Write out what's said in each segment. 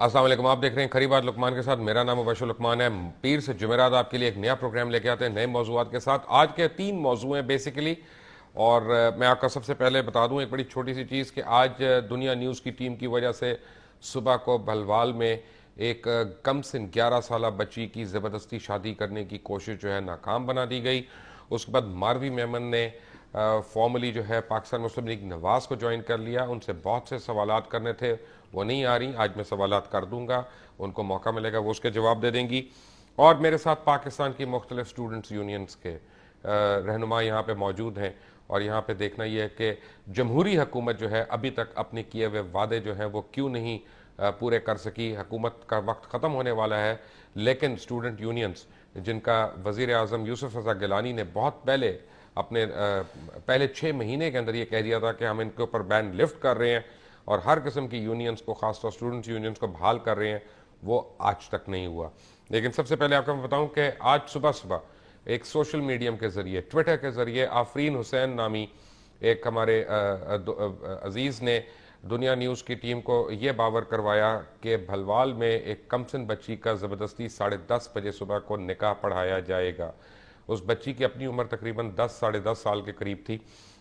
अस्सलाम वालेकुम। आप देख रहे हैं खरी बात लुकमान के साथ। मेरा नाम मुबशर लुकमान है। पीर से जुमेरात आपके लिए एक नया प्रोग्राम लेके आते हैं नए मौजूआत के साथ। आज के 3 मौजू हैं बेसिकली, और मैं आपका सबसे पहले बता दूं एक बड़ी छोटी सी चीज़ कि आज दुनिया न्यूज़ की टीम की वजह से सुबह को भलवाल में एक कम सिन 11 साल बच्ची की ज़बरदस्ती शादी करने की कोशिश जो है नाकाम बना दी गई। उसके बाद मारवी मेमन ने फॉर्मली जो है पाकिस्तान मुस्लिम लीग नवाज़ को ज्वाइन कर लिया। उनसे बहुत से सवालात करने थे, वो नहीं आ रही। आज मैं सवालात कर दूंगा, उनको मौका मिलेगा, वो उसके जवाब दे देंगी। और मेरे साथ पाकिस्तान की मुख्तलिफ स्टूडेंट्स यूनियंस के रहनुमा यहाँ पे मौजूद हैं। और यहाँ पे देखना ये है कि जमहूरी हुकूमत जो है अभी तक अपने किए हुए वादे जो हैं वो क्यों नहीं पूरे कर सकी। हुकूमत का वक्त ख़त्म होने वाला है, लेकिन स्टूडेंट यूनियंस जिनका वज़ीर आज़म यूसुफ रज़ा गिलानी ने बहुत पहले अपने पहले 6 महीने के अंदर ये कह दिया था कि हम इनके ऊपर बैन लिफ्ट कर रहे हैं और हर किस्म की यूनियंस को, खासतौर स्टूडेंट्स यूनियंस को बहाल कर रहे हैं, वो आज तक नहीं हुआ। लेकिन सबसे पहले आपको मैं बताऊं कि आज सुबह सुबह एक सोशल मीडियम के ज़रिए, ट्विटर के ज़रिए आफरीन हुसैन नामी एक हमारे अजीज़ ने दुनिया न्यूज़ की टीम को ये बावर करवाया कि भलवाल में एक कमसिन बच्ची का ज़बरदस्ती 10:30 बजे सुबह को निकाह पढ़ाया जाएगा। उस बच्ची की अपनी उम्र तकरीबन 10 साढ़े 10 साल के करीब थी,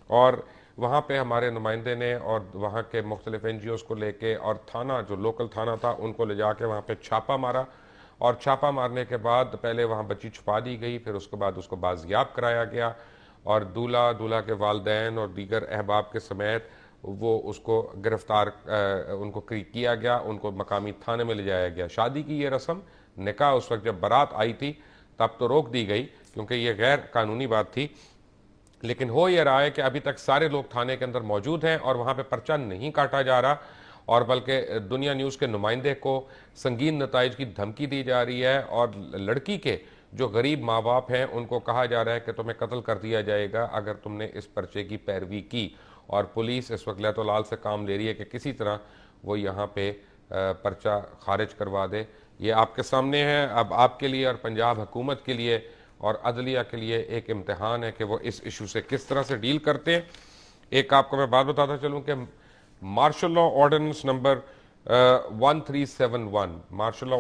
और वहाँ पे हमारे नुमाइंदे ने और वहाँ के मुख्तलिफ NGOs को लेके और थाना, जो लोकल थाना था, उनको ले जाके वहाँ पे छापा मारा। और छापा मारने के बाद पहले वहाँ बच्ची छुपा दी गई, फिर उसके बाद उसको बाजियाब कराया गया और दूल्हा, दूल्हा के वालिदैन और दीगर अहबाब के समेत वो उसको गिरफ्तार उनको किया गया, उनको मकामी थाने में ले जाया गया। शादी की ये रस्म, निकाह उस वक्त जब बारात आई थी तब तो रोक दी गई क्योंकि ये गैर कानूनी बात थी। लेकिन हो ये रहा है कि अभी तक सारे लोग थाने के अंदर मौजूद हैं और वहाँ पे पर्चा नहीं काटा जा रहा, और बल्कि दुनिया न्यूज़ के नुमाइंदे को संगीन नताइज की धमकी दी जा रही है। और लड़की के जो गरीब माँ बाप हैं उनको कहा जा रहा है कि तुम्हें कत्ल कर दिया जाएगा अगर तुमने इस पर्चे की पैरवी की। और पुलिस इस वक्त लैतो लाल से काम ले रही है कि किसी तरह वो यहाँ पे पर्चा खारिज करवा दे। ये आपके सामने है। अब आपके लिए और पंजाब हुकूमत के लिए और अदलिया के लिए एक इम्तिहान है कि वो इस इशू से किस तरह से डील करते हैं। एक आपको मैं बात बताता चलूँ कि martial law ordinance number 1371, martial law